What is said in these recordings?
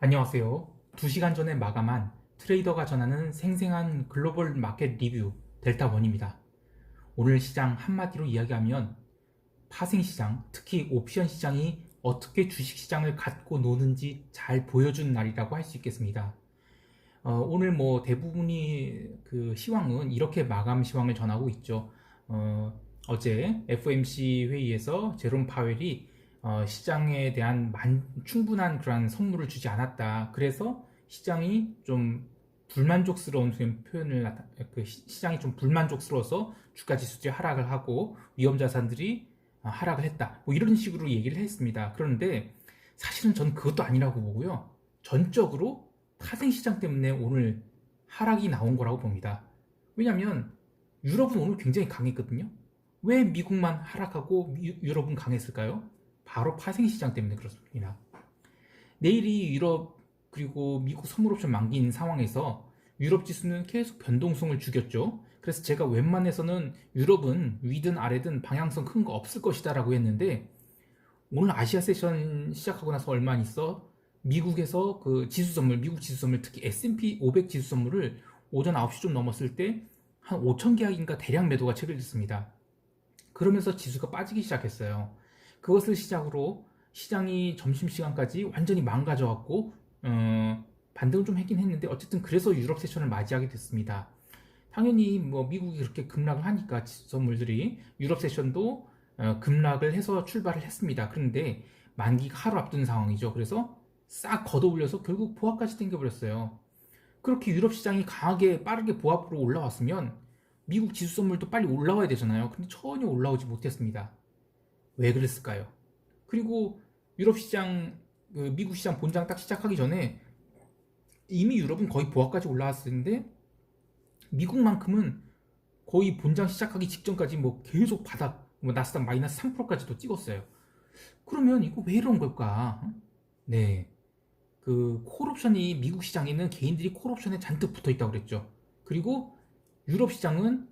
안녕하세요. 2시간 전에 마감한 트레이더가 전하는 생생한 글로벌 마켓 리뷰 델타원입니다. 오늘 시장 한마디로 이야기하면 파생시장, 특히 옵션 시장이 어떻게 주식시장을 갖고 노는지 잘 보여준 날이라고 할 수 있겠습니다. 오늘 대부분이 그 시황은 이렇게 마감 시황을 전하고 있죠. 어제 FOMC 회의에서 제롬 파웰이 시장에 대한 충분한 그런 선물을 주지 않았다. 그래서 시장이 좀 불만족스러운 표현을 시장이 좀 불만족스러워서 주가 지수들이 하락을 하고 위험 자산들이 하락을 했다. 뭐 이런 식으로 얘기를 했습니다. 그런데 사실은 저는 그것도 아니라고 보고요. 전적으로 파생 시장 때문에 오늘 하락이 나온 거라고 봅니다. 왜냐하면 유럽은 오늘 굉장히 강했거든요. 왜 미국만 하락하고 유럽은 강했을까요? 바로 파생 시장 때문에 그렇습니다. 내일이 유럽 그리고 미국 선물옵션 만기인 상황에서 유럽 지수는 계속 변동성을 죽였죠. 그래서 제가 웬만해서는 유럽은 위든 아래든 방향성 큰 거 없을 것이다 라고 했는데 오늘 아시아 세션 시작하고 나서 얼마 안 있어 미국에서 그 지수 선물, 미국 지수 선물, 특히 S&P 500 지수 선물을 오전 9시 좀 넘었을 때 한 5천 계약인가 대량 매도가 체결됐습니다. 그러면서 지수가 빠지기 시작했어요. 그것을 시작으로 시장이 점심시간까지 완전히 망가져갖고 반등을 좀 하긴 했는데 어쨌든 그래서 유럽 세션을 맞이하게 됐습니다. 당연히 미국이 그렇게 급락을 하니까 지수 선물들이 유럽 세션도 급락을 해서 출발을 했습니다. 그런데 만기가 하루 앞둔 상황이죠. 그래서 싹 걷어올려서 결국 보합까지 당겨버렸어요. 그렇게 유럽 시장이 강하게 빠르게 보합으로 올라왔으면 미국 지수 선물도 빨리 올라와야 되잖아요. 근데 전혀 올라오지 못했습니다. 왜 그랬을까요? 그리고 유럽 시장, 미국 시장 본장 딱 시작하기 전에 이미 유럽은 거의 보합까지 올라왔었는데 미국만큼은 거의 본장 시작하기 직전까지 계속 바닥, 나스닥 마이너스 3%까지도 찍었어요. 그러면 이거 왜 이런 걸까? 네. 그 콜옵션이 미국 시장에는 개인들이 콜옵션에 잔뜩 붙어 있다고 그랬죠. 그리고 유럽 시장은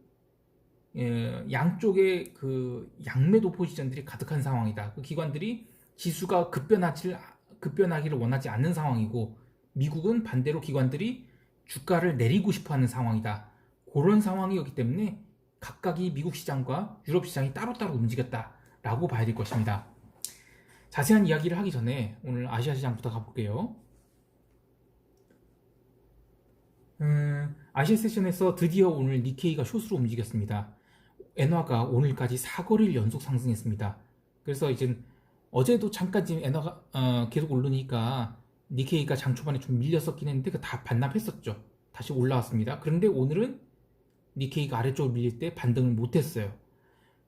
양쪽에 그 양매도 포지션들이 가득한 상황이다. 그 기관들이 지수가 급변하기를 원하지 않는 상황이고 미국은 반대로 기관들이 주가를 내리고 싶어하는 상황이다. 그런 상황이었기 때문에 각각이 미국 시장과 유럽 시장이 따로따로 움직였다라고 봐야 될 것입니다. 자세한 이야기를 하기 전에 오늘 아시아 시장부터 가볼게요. 아시아 세션에서 드디어 오늘 니케이가 숏으로 움직였습니다. 엔화가 오늘까지 4거래일 연속 상승했습니다. 그래서 이제 어제도 잠깐 지금 엔화가 계속 오르니까 니케이가 장 초반에 좀 밀렸었긴 했는데 그 다 반납했었죠. 다시 올라왔습니다. 그런데 오늘은 니케이가 아래쪽으로 밀릴 때 반등을 못했어요.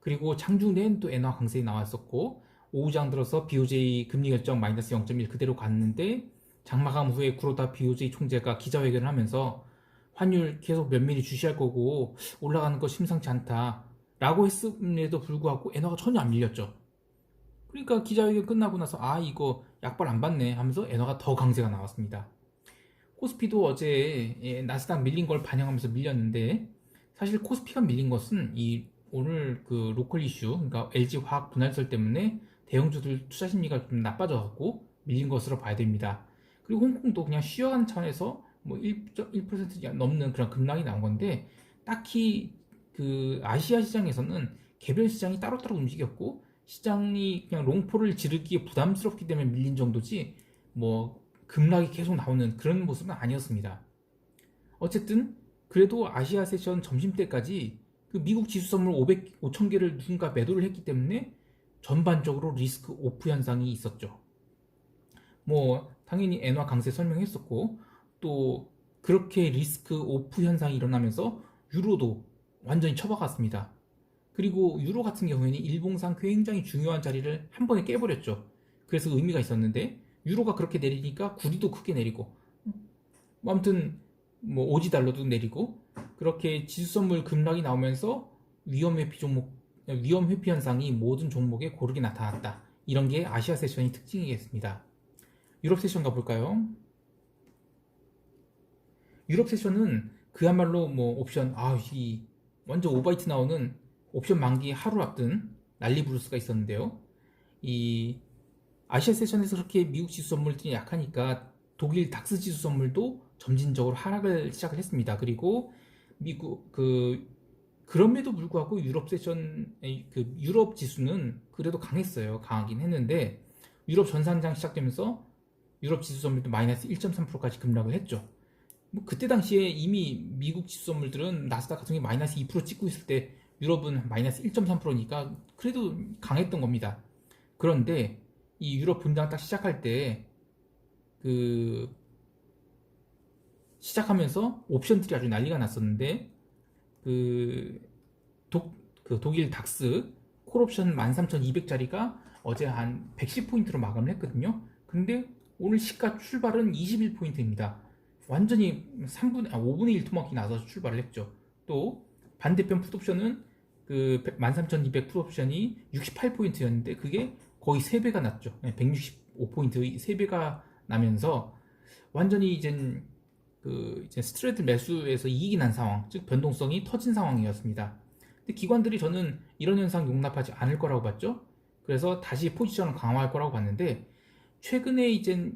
그리고 장중엔 또 엔화 강세이 나왔었고 오후장 들어서 BOJ 금리 결정 마이너스 0.1 그대로 갔는데 장마감 후에 구로다 BOJ 총재가 기자회견을 하면서 환율 계속 면밀히 주시할 거고 올라가는 거 심상치 않다 라고 했음에도 불구하고 엔화가 전혀 안 밀렸죠. 그러니까 기자회견 끝나고 나서 이거 약발 안 받네 하면서 엔화가 더 강세가 나왔습니다. 코스피도 어제 나스닥 밀린 걸 반영하면서 밀렸는데 사실 코스피가 밀린 것은 오늘 그 로컬 이슈, 그러니까 LG 화학 분할설 때문에 대형주들 투자 심리가 좀 나빠져갖고 밀린 것으로 봐야 됩니다. 그리고 홍콩도 그냥 쉬어가는 차원에서 1% 넘는 그런 급락이 나온 건데 딱히 그 아시아 시장에서는 개별 시장이 따로따로 움직였고 시장이 그냥 롱포를 지르기에 부담스럽기 때문에 밀린 정도지 급락이 계속 나오는 그런 모습은 아니었습니다. 어쨌든 그래도 아시아 세션 점심때까지 그 미국 지수 선물 5,000개를 누군가 매도를 했기 때문에 전반적으로 리스크 오프 현상이 있었죠. 당연히 엔화 강세 설명했었고 또 그렇게 리스크 오프 현상이 일어나면서 유로도 완전히 처박았습니다. 그리고 유로 같은 경우에는 일봉상 굉장히 중요한 자리를 한 번에 깨버렸죠. 그래서 의미가 있었는데 유로가 그렇게 내리니까 구리도 크게 내리고 아무튼 오지 달러도 내리고 그렇게 지수 선물 급락이 나오면서 위험 회피 현상이 모든 종목에 고르게 나타났다. 이런 게 아시아 세션의 특징이겠습니다. 유럽 세션 가볼까요? 유럽 세션은 그야말로 옵션 완전 오바이트 나오는 옵션 만기 하루 앞둔 난리 부르스가 있었는데요. 이 아시아 세션에서 그렇게 미국 지수 선물들이 약하니까 독일 닥스 지수 선물도 점진적으로 하락을 시작을 했습니다. 그리고 미국 그럼에도 불구하고 유럽 지수는 그래도 강했어요. 강하긴 했는데 유럽 전산장 시작되면서 유럽 지수 선물도 마이너스 1.3%까지 급락을 했죠. 뭐 그때 당시에 이미 미국 지수 선물들은 나스닥 같은 게 마이너스 2% 찍고 있을 때 유럽은 마이너스 1.3%니까 그래도 강했던 겁니다. 그런데 이 유럽 분당 딱 시작할 때 그 시작하면서 옵션들이 아주 난리가 났었는데 그, 독일 닥스 콜옵션 13,200짜리가 어제 한 110포인트로 마감을 했거든요. 근데 오늘 시가 출발은 21포인트입니다. 완전히 5분의 1 토막이 나서 출발을 했죠. 또 반대편 풋옵션은 그 13,200 풋옵션이 68포인트였는데 그게 거의 3배가 났죠. 165포인트 3배가 나면서 완전히 이제 스트레이트 매수에서 이익이 난 상황, 즉 변동성이 터진 상황이었습니다. 근데 기관들이 저는 이런 현상 용납하지 않을 거라고 봤죠. 그래서 다시 포지션을 강화할 거라고 봤는데 최근에 이제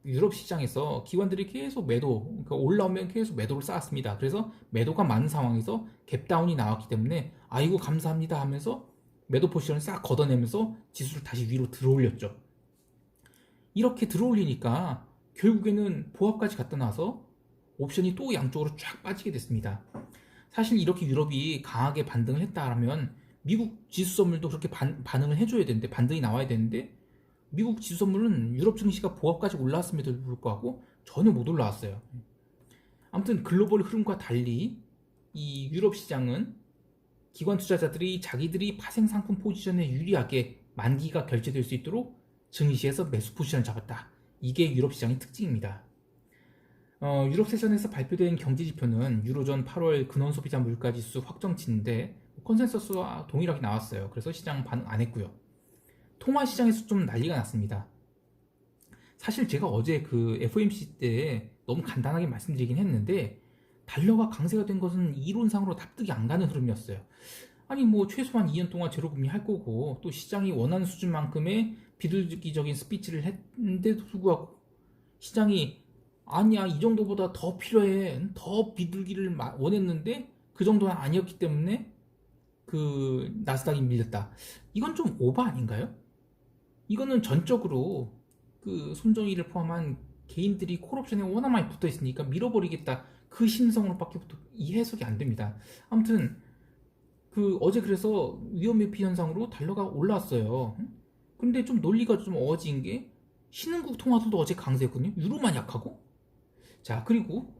유럽 시장에서 기관들이 계속 그러니까 올라오면 계속 매도를 쌓았습니다. 그래서 매도가 많은 상황에서 갭다운이 나왔기 때문에 아이고 감사합니다 하면서 매도 포지션을 싹 걷어내면서 지수를 다시 위로 들어올렸죠. 이렇게 들어올리니까 결국에는 보합까지 갖다 놔서 옵션이 또 양쪽으로 쫙 빠지게 됐습니다. 사실 이렇게 유럽이 강하게 반등을 했다면 미국 지수 선물도 그렇게 반응을 해줘야 되는데, 반등이 나와야 되는데 미국 지수 선물은 유럽 증시가 보합까지 올라왔음에도 불구하고 전혀 못 올라왔어요. 아무튼 글로벌 흐름과 달리 이 유럽 시장은 기관 투자자들이 자기들이 파생 상품 포지션에 유리하게 만기가 결제될 수 있도록 증시에서 매수 포지션을 잡았다. 이게 유럽 시장의 특징입니다. 유럽 세션에서 발표된 경제지표는 유로존 8월 근원소비자 물가지수 확정치인데 컨센서스와 동일하게 나왔어요. 그래서 시장 반응 안 했고요. 통화시장에서 좀 난리가 났습니다. 사실 제가 어제 그 FOMC 때 너무 간단하게 말씀드리긴 했는데 달러가 강세가 된 것은 이론상으로 납득이 안 가는 흐름이었어요. 아니 뭐 최소한 2년 동안 제로금리 할 거고 또 시장이 원하는 수준만큼의 비둘기적인 스피치를 했는데도 불구하고 시장이 아니야 이 정도보다 더 필요해 더 비둘기를 원했는데 그 정도는 아니었기 때문에 그 나스닥이 밀렸다. 이건 좀 오버 아닌가요? 이거는 전적으로 그 손정희를 포함한 개인들이 콜옵션에 워낙 많이 붙어 있으니까 밀어버리겠다 그 심성으로밖에 이 해석이 안 됩니다. 아무튼 어제 그래서 위험회피 현상으로 달러가 올라왔어요. 근데 좀 논리가 좀 어진 게 신흥국 통화도 어제 강세였거든요. 유로만 약하고. 자, 그리고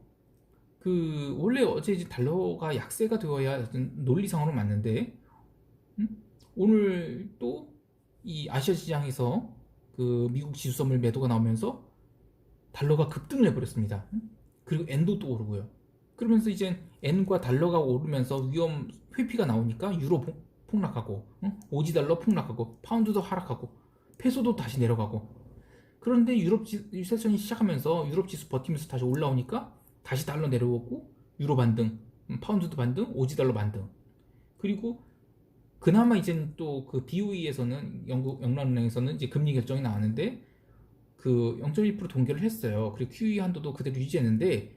원래 어제 이제 달러가 약세가 되어야 논리상으로 맞는데 오늘 또 이 아시아 시장에서 그 미국 지수 선물 매도가 나오면서 달러가 급등을 해버렸습니다. 그리고 엔도 또 오르고요. 그러면서 이제 엔과 달러가 오르면서 위험 회피가 나오니까 유로 폭락하고 오지 달러 폭락하고 파운드도 하락하고 페소도 다시 내려가고 그런데 유럽 세션이 시작하면서 유럽 지수 버티면서 다시 올라오니까 다시 달러 내려오고 유로 반등, 파운드도 반등, 오지 달러 반등. 그리고 그나마 이제 또 그 BOE에서는 영국 영란은행에서는 이제 금리 결정이 나왔는데 그 0.1% 동결을 했어요. 그리고 QE 한도도 그대로 유지했는데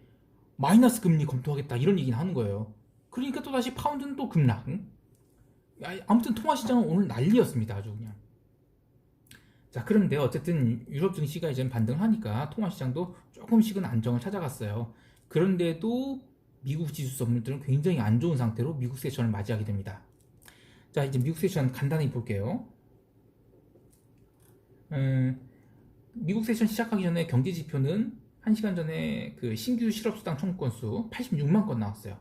마이너스 금리 검토하겠다 이런 얘기는 하는 거예요. 그러니까 또 다시 파운드는 또 급락. 아무튼 통화 시장은 오늘 난리였습니다. 아주 그냥. 자, 그런데 어쨌든 유럽 증시가 이제 반등하니까 통화 시장도 조금씩은 안정을 찾아갔어요. 그런데도 미국 지수 선물들은 굉장히 안 좋은 상태로 미국 세션을 맞이하게 됩니다. 자, 이제 미국 세션 간단히 볼게요. 미국 세션 시작하기 전에 경제 지표는 1시간 전에 그 신규 실업수당 청구 건수 86만 건 나왔어요.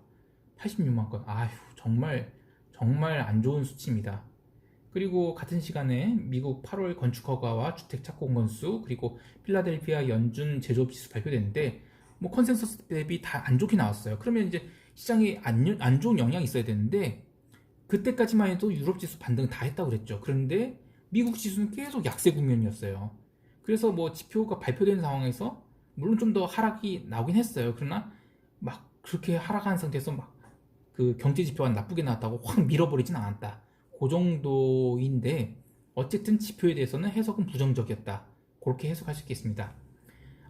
86만 건. 아휴, 정말 안 좋은 수치입니다. 그리고 같은 시간에 미국 8월 건축 허가와 주택 착공 건수 그리고 필라델피아 연준 제조업 지수 발표됐는데 뭐 컨센서스 대비 다 안 좋게 나왔어요. 그러면 이제 시장에 안 좋은 영향이 있어야 되는데 그때까지만 해도 유럽 지수 반등 다 했다고 그랬죠. 그런데 미국 지수는 계속 약세 국면이었어요. 그래서 뭐 지표가 발표된 상황에서 물론 좀 더 하락이 나오긴 했어요. 그러나 막 그렇게 하락한 상태에서 막 그 경제 지표가 나쁘게 나왔다고 확 밀어버리진 않았다. 그 정도인데 어쨌든 지표에 대해서는 해석은 부정적이었다. 그렇게 해석할 수 있겠습니다.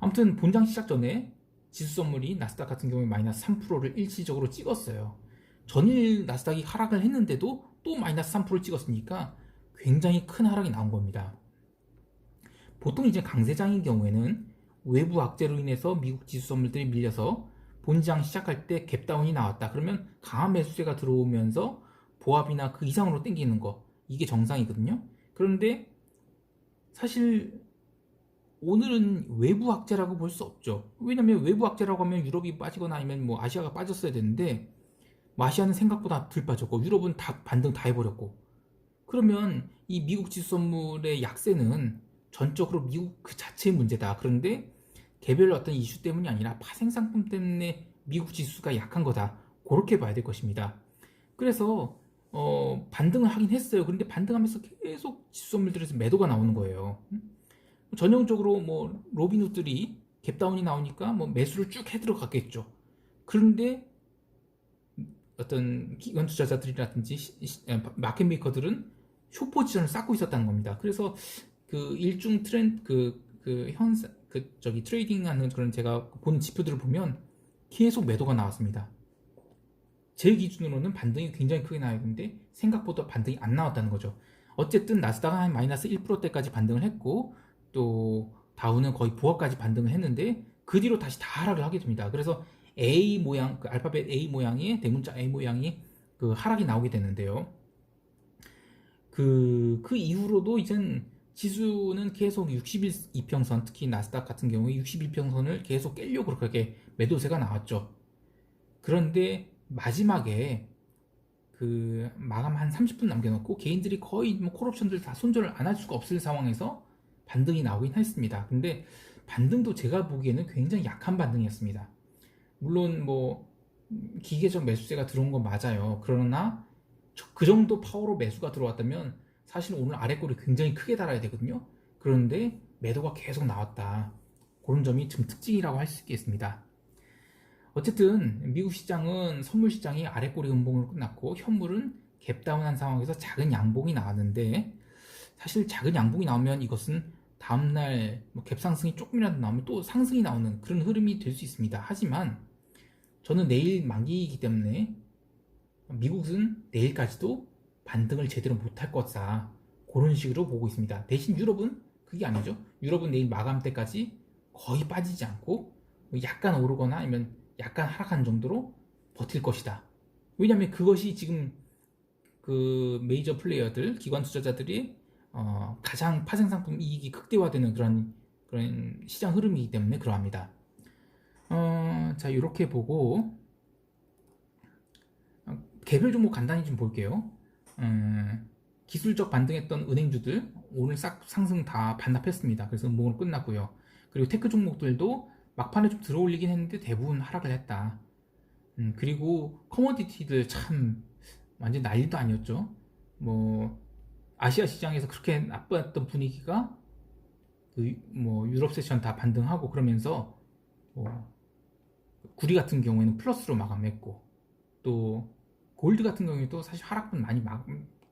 아무튼 본장 시작 전에 지수 선물이 나스닥 같은 경우에 마이너스 3%를 일시적으로 찍었어요. 전일 나스닥이 하락을 했는데도 또 마이너스 3%를 찍었으니까 굉장히 큰 하락이 나온 겁니다. 보통 이제 강세장인 경우에는 외부 악재로 인해서 미국 지수 선물들이 밀려서 본장 시작할 때 갭다운이 나왔다. 그러면 강한 매수세가 들어오면서 보합이나 그 이상으로 땡기는 거, 이게 정상이거든요. 그런데 사실 오늘은 외부 악재라고 볼 수 없죠. 왜냐면 외부 악재라고 하면 유럽이 빠지거나 아니면 뭐 아시아가 빠졌어야 되는데 뭐 아시아는 생각보다 덜 빠졌고 유럽은 다 반등 다 해버렸고, 그러면 이 미국 지수 선물의 약세는 전적으로 미국 그 자체의 문제다. 그런데 개별 어떤 이슈 때문이 아니라 파생 상품 때문에 미국 지수가 약한 거다. 그렇게 봐야 될 것입니다. 그래서 반등을 하긴 했어요. 그런데 반등하면서 계속 지수 선물들에서 매도가 나오는 거예요. 전형적으로 뭐 로빈훗들이 갭다운이 나오니까 뭐 매수를 쭉 해 들어갔겠죠. 그런데 어떤 기관 투자자들이라든지 마켓 메이커들은 숏 포지션을 쌓고 있었다는 겁니다. 그래서 그 일중 트렌드 트레이딩하는 그런 제가 본 지표들을 보면 계속 매도가 나왔습니다. 제 기준으로는 반등이 굉장히 크게 나왔는데 생각보다 반등이 안 나왔다는 거죠. 어쨌든 나스닥은 한 마이너스 1%대까지 반등을 했고 또 다우는 거의 보합까지 반등을 했는데 그 뒤로 다시 다 하락을 하게 됩니다. 그래서 A 모양, 그 알파벳 A 모양의 대문자 A 모양이 그 하락이 나오게 되는데요. 그 이후로도 이젠 지수는 계속 62평선, 특히 나스닥 같은 경우에 61평선을 계속 깨려고 그렇게 매도세가 나왔죠. 그런데 마지막에 그 마감 한 30분 남겨놓고 개인들이 거의 뭐 콜옵션들 다 손절을 안 할 수가 없을 상황에서 반등이 나오긴 했습니다. 근데 반등도 제가 보기에는 굉장히 약한 반등이었습니다. 물론 뭐 기계적 매수세가 들어온 건 맞아요. 그러나 그 정도 파워로 매수가 들어왔다면 사실 오늘 아래골이 굉장히 크게 달아야 되거든요. 그런데 매도가 계속 나왔다. 그런 점이 좀 특징이라고 할 수 있겠습니다. 어쨌든 미국 시장은 선물 시장이 아래꼬리 음봉으로 끝났고 현물은 갭다운한 상황에서 작은 양봉이 나왔는데, 사실 작은 양봉이 나오면 이것은 다음날 뭐 갭상승이 조금이라도 나오면 또 상승이 나오는 그런 흐름이 될 수 있습니다. 하지만 저는 내일 만기이기 때문에 미국은 내일까지도 반등을 제대로 못할 것이다, 그런 식으로 보고 있습니다. 대신 유럽은 그게 아니죠. 유럽은 내일 마감 때까지 거의 빠지지 않고 약간 오르거나 아니면 약간 하락한 정도로 버틸 것이다. 왜냐하면 그것이 지금 그 메이저 플레이어들, 기관 투자자들이 가장 파생 상품 이익이 극대화되는 그런 시장 흐름이기 때문에 그러합니다. 자, 이렇게 보고 개별 종목 간단히 좀 볼게요. 기술적 반등했던 은행주들 오늘 싹 상승 다 반납했습니다. 그래서 음봉으로 끝났고요. 그리고 테크 종목들도 막판에 좀 들어올리긴 했는데 대부분 하락을 했다. 그리고 커머디티들 참 완전 난리도 아니었죠. 뭐 아시아 시장에서 그렇게 나빴던 분위기가 뭐 유럽 세션 다 반등하고 그러면서 뭐 구리 같은 경우에는 플러스로 마감했고, 또 골드 같은 경우에도 사실 하락분 많이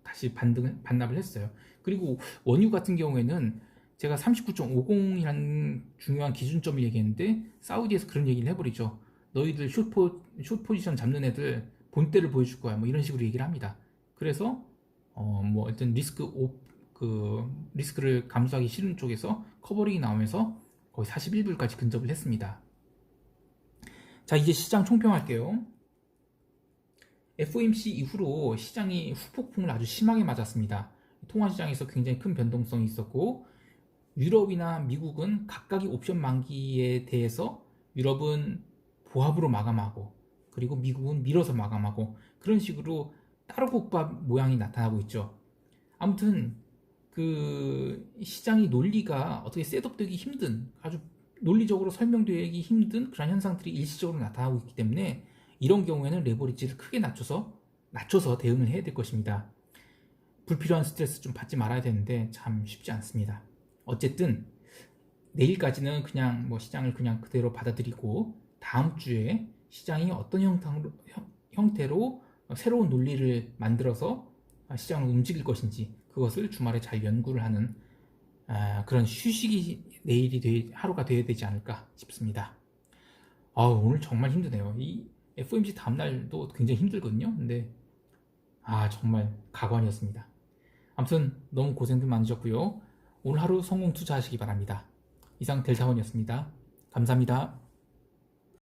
다시 반납을 했어요. 그리고 원유 같은 경우에는 제가 39.50이라는 중요한 기준점을 얘기했는데 사우디에서 그런 얘기를 해버리죠. 너희들 숏 포지션 잡는 애들 본때를 보여줄 거야, 뭐 이런 식으로 얘기를 합니다. 그래서 뭐 일단 리스크를 감수하기 싫은 쪽에서 커버링이 나오면서 거의 41불까지 근접을 했습니다. 자, 이제 시장 총평할게요. FOMC 이후로 시장이 후폭풍을 아주 심하게 맞았습니다. 통화시장에서 굉장히 큰 변동성이 있었고, 유럽이나 미국은 각각의 옵션 만기에 대해서 유럽은 보합으로 마감하고 그리고 미국은 밀어서 마감하고, 그런 식으로 따로국밥 모양이 나타나고 있죠. 아무튼 그 시장이 논리가 어떻게 셋업되기 힘든, 아주 논리적으로 설명되기 힘든 그런 현상들이 일시적으로 나타나고 있기 때문에 이런 경우에는 레버리지를 크게 낮춰서 대응을 해야 될 것입니다. 불필요한 스트레스 좀 받지 말아야 되는데 참 쉽지 않습니다. 어쨌든 내일까지는 그냥 뭐 시장을 그냥 그대로 받아들이고 다음 주에 시장이 어떤 형태로 새로운 논리를 만들어서 시장을 움직일 것인지 그것을 주말에 잘 연구를 하는 그런 휴식이 하루가 되어야 되지 않을까 싶습니다. 오늘 정말 힘드네요. 이 FOMC 다음날도 굉장히 힘들거든요. 근데 정말 가관이었습니다. 아무튼 너무 고생들 많으셨고요. 오늘 하루 성공 투자하시기 바랍니다. 이상 델타원이었습니다. 감사합니다.